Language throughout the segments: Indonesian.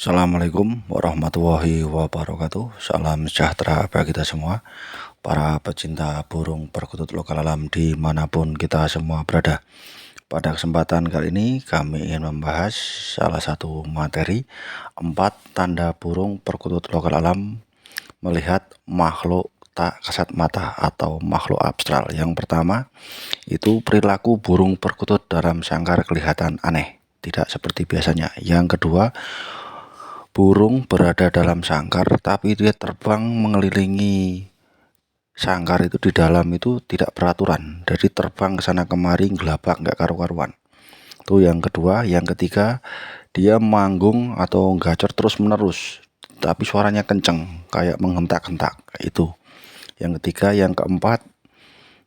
Assalamualaikum warahmatullahi wabarakatuh. Salam sejahtera bagi kita semua, para pecinta burung perkutut lokal alam dimanapun kita semua berada. Pada kesempatan kali ini kami ingin membahas salah satu materi 4 tanda burung perkutut lokal alam melihat makhluk tak kasat mata atau makhluk abstral. Yang pertama itu perilaku burung perkutut dalam sangkar kelihatan aneh, tidak seperti biasanya. Yang kedua, burung berada dalam sangkar tapi dia terbang mengelilingi sangkar itu, di dalam itu tidak beraturan, jadi terbang ke sana kemari gelabak nggak karu-karuan. Itu yang kedua. Yang ketiga, dia manggung atau gacor terus menerus tapi suaranya kenceng kayak menghentak-hentak. Itu yang ketiga. Yang keempat,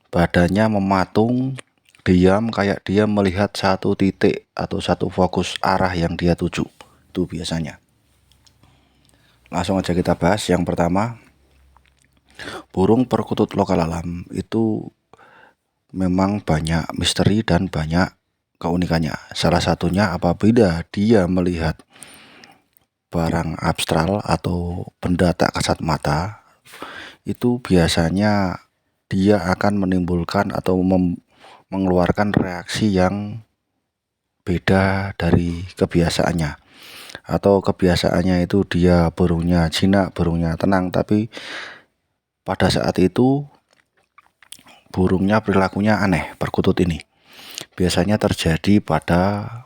badannya mematung, diam kayak dia melihat satu titik atau satu fokus arah yang dia tuju. Itu biasanya. Langsung aja kita bahas. Yang pertama, burung perkutut lokal alam itu memang banyak misteri dan banyak keunikannya. Salah satunya apabila dia melihat barang abstral atau benda tak kasat mata, itu biasanya dia akan menimbulkan atau mengeluarkan reaksi yang beda dari kebiasaannya. Atau kebiasaannya itu dia burungnya jinak, burungnya tenang, tapi pada saat itu burungnya perilakunya aneh. Perkutut ini biasanya terjadi pada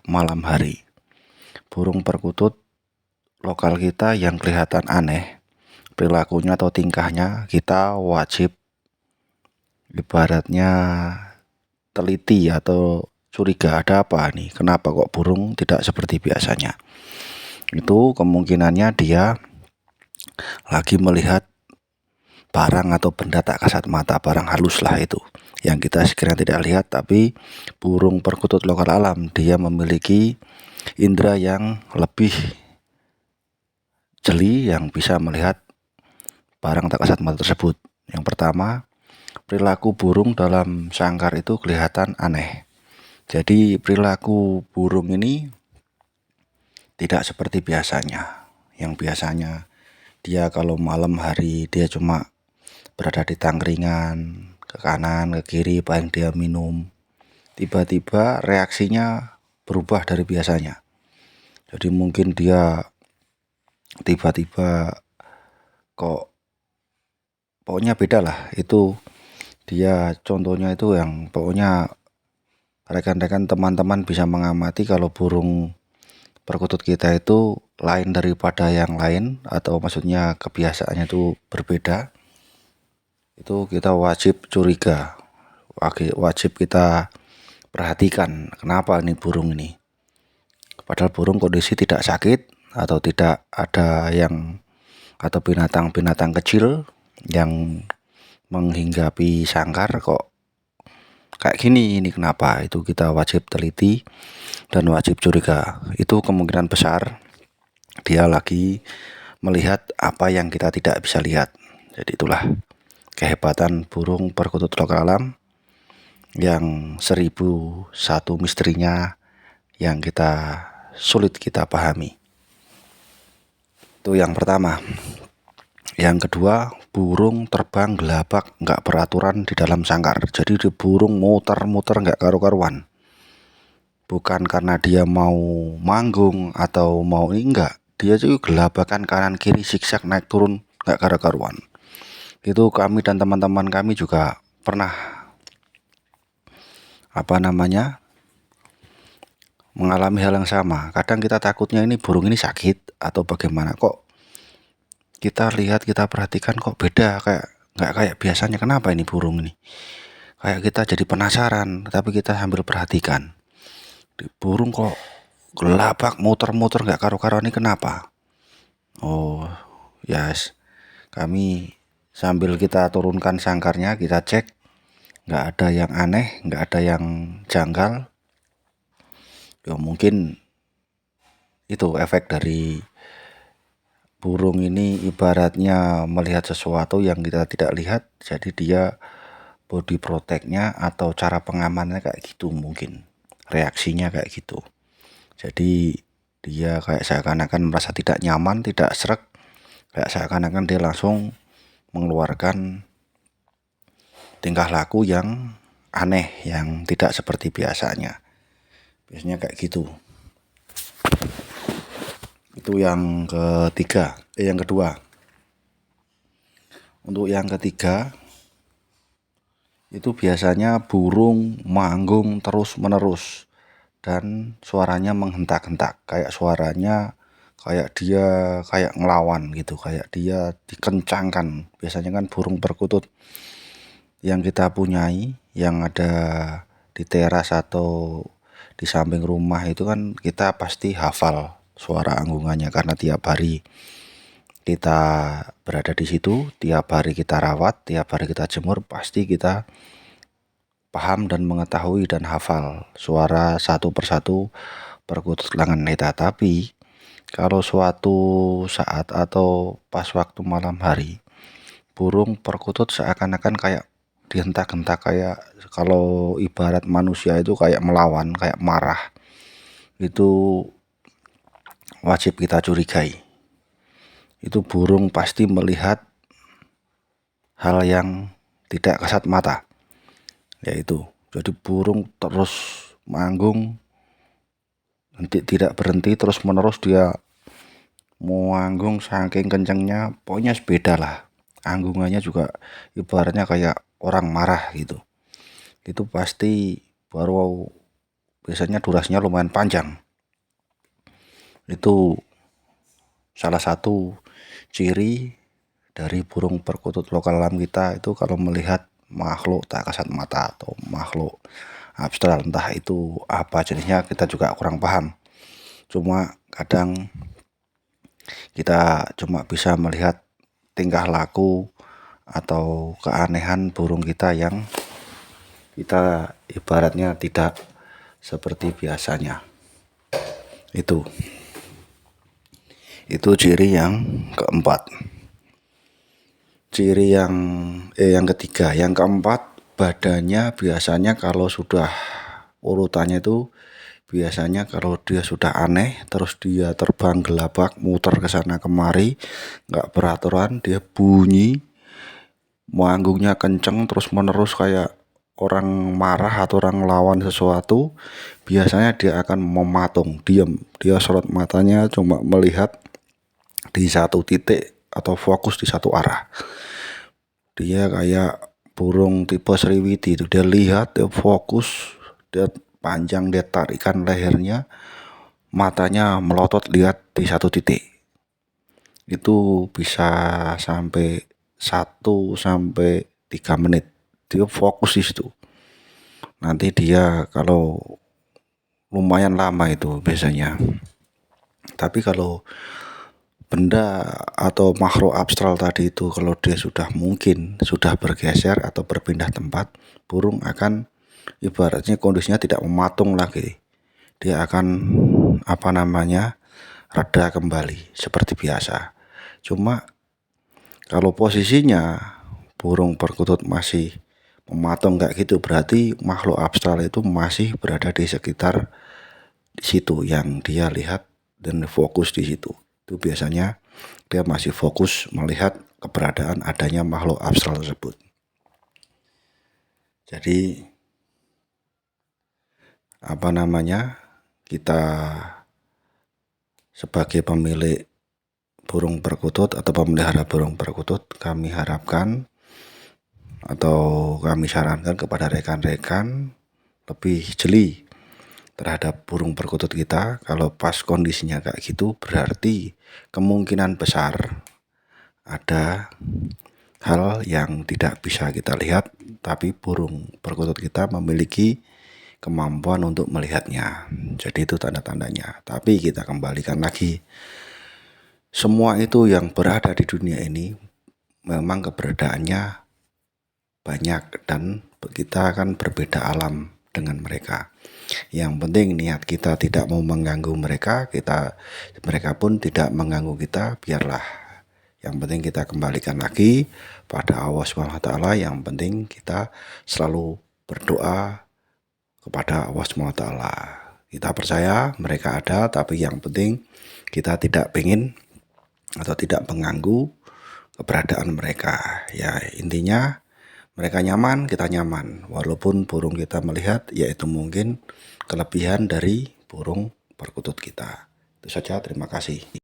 malam hari. Burung perkutut lokal kita yang kelihatan aneh perilakunya atau tingkahnya, kita wajib ibaratnya teliti atau curiga, ada apa nih, kenapa kok burung tidak seperti biasanya. Itu kemungkinannya dia lagi melihat barang atau benda tak kasat mata, barang halus lah itu yang kita sekiranya tidak lihat. Tapi burung perkutut lokal alam dia memiliki indera yang lebih jeli, yang bisa melihat barang tak kasat mata tersebut. Yang pertama, perilaku burung dalam sangkar itu kelihatan aneh. Jadi perilaku burung ini tidak seperti biasanya. Yang biasanya dia kalau malam hari dia cuma berada di tangkringan, ke kanan, ke kiri, paling dia minum. Tiba-tiba reaksinya berubah dari biasanya. Jadi mungkin dia tiba-tiba kok pokoknya beda lah. Itu dia contohnya itu yang pokoknya rekan-rekan teman-teman bisa mengamati kalau burung perkutut kita itu lain daripada yang lain, atau maksudnya kebiasaannya itu berbeda. Itu kita wajib curiga, wajib kita perhatikan kenapa ini burung ini. Padahal burung kondisi tidak sakit atau tidak ada yang atau binatang-binatang kecil yang menghinggapi sangkar, kok kayak gini, ini kenapa. Itu kita wajib teliti dan wajib curiga. Itu kemungkinan besar dia lagi melihat apa yang kita tidak bisa lihat. Jadi itulah kehebatan burung perkutut lokal alam yang 1001 misterinya yang sulit kita pahami. Itu yang pertama. Yang kedua, burung terbang gelabak nggak beraturan di dalam sangkar. Jadi di burung muter-muter nggak karu-karuan. Bukan karena dia mau manggung atau mau ini, enggak. Dia juga gelabakan kanan kiri, zigzag naik turun nggak karu-karuan. Itu kami dan teman-teman kami juga pernah mengalami hal yang sama. Kadang kita takutnya ini burung ini sakit atau bagaimana, kok kita lihat, kita perhatikan kok beda, kayak nggak kayak biasanya. Kenapa ini burung ini? Kayak kita jadi penasaran, tapi kita sambil perhatikan. Di burung kok gelabak muter-muter nggak karu-karuan, ini kenapa? Oh, yes. Kami sambil kita turunkan sangkarnya, kita cek, nggak ada yang aneh, nggak ada yang janggal. Ya mungkin itu efek dari burung ini ibaratnya melihat sesuatu yang kita tidak lihat, jadi dia body protectnya atau cara pengamannya kayak gitu, mungkin reaksinya kayak gitu. Jadi dia kayak seakan-akan merasa tidak nyaman, tidak sreg, kayak seakan-akan dia langsung mengeluarkan tingkah laku yang aneh, yang tidak seperti biasanya. Biasanya kayak gitu. Itu yang kedua. Untuk yang ketiga, itu biasanya burung manggung terus menerus dan suaranya menghentak-hentak, kayak suaranya kayak dia kayak ngelawan gitu, kayak dia dikencangkan. Biasanya kan burung perkutut yang kita punyai, yang ada di teras atau di samping rumah itu kan kita pasti hafal suara anggungannya, karena tiap hari kita berada di situ, tiap hari kita rawat, tiap hari kita jemur, pasti kita paham dan mengetahui dan hafal suara satu persatu perkutut lengan kita. Tapi kalau suatu saat atau pas waktu malam hari, burung perkutut seakan-akan kayak dihentak-hentak, kayak kalau ibarat manusia itu kayak melawan, kayak marah. Itu wajib kita curigai. Itu burung pasti melihat hal yang tidak kasat mata, yaitu jadi burung terus manggung, tidak berhenti, terus menerus dia manggung saking kencengnya, pokoknya beda lah. Anggungannya juga ibaratnya kayak orang marah gitu. Itu pasti baru biasanya durasinya lumayan panjang. Itu salah satu ciri dari burung perkutut lokal alam kita, itu kalau melihat makhluk tak kasat mata atau makhluk abstrak, entah itu apa jenisnya kita juga kurang paham. Cuma kadang kita cuma bisa melihat tingkah laku atau keanehan burung kita yang kita ibaratnya tidak seperti biasanya. Itu ciri yang keempat. Ciri yang ketiga, yang keempat, badannya biasanya kalau sudah urutannya itu biasanya kalau dia sudah aneh, terus dia terbang gelabak, muter ke sana kemari, nggak peraturan, dia bunyi, manggungnya kenceng terus menerus kayak orang marah atau orang lawan sesuatu. Biasanya dia akan mematung, diam, dia sorot matanya cuma melihat di satu titik atau fokus di satu arah. Dia kayak burung tipe sriwiti itu, dia lihat, dia fokus, dia panjang, dia tarikan lehernya, matanya melotot lihat di satu titik. Itu bisa sampai 1-3 menit dia fokus di situ. Nanti dia kalau lumayan lama itu biasanya. Tapi kalau benda atau makhluk abstrak tadi itu, kalau dia sudah bergeser atau berpindah tempat, burung akan ibaratnya kondisinya tidak mematung lagi. Dia akan reda kembali seperti biasa. Cuma kalau posisinya burung perkutut masih mematung kayak gitu, berarti makhluk abstrak itu masih berada di sekitar situ yang dia lihat dan fokus di situ. Itu biasanya dia masih fokus melihat keberadaan adanya makhluk abstrak tersebut. Jadi kita sebagai pemilik burung perkutut atau pemelihara burung perkutut, kami harapkan atau kami sarankan kepada rekan-rekan lebih jeli terhadap burung perkutut kita. Kalau pas kondisinya kayak gitu, berarti kemungkinan besar ada hal yang tidak bisa kita lihat, tapi burung perkutut kita memiliki kemampuan untuk melihatnya. Jadi itu tanda-tandanya. Tapi kita kembalikan lagi, semua itu yang berada di dunia ini memang keberadaannya banyak dan kita akan berbeda alam dengan mereka. Yang penting niat kita tidak mau mengganggu mereka, mereka pun tidak mengganggu kita, biarlah. Yang penting kita kembalikan lagi pada Allah SWT. Yang penting kita selalu berdoa kepada Allah SWT. Kita percaya mereka ada, tapi yang penting kita tidak pengen atau tidak mengganggu keberadaan mereka. Ya intinya mereka nyaman, kita nyaman. Walaupun burung kita melihat, yaitu mungkin kelebihan dari burung perkutut kita. Itu saja, terima kasih.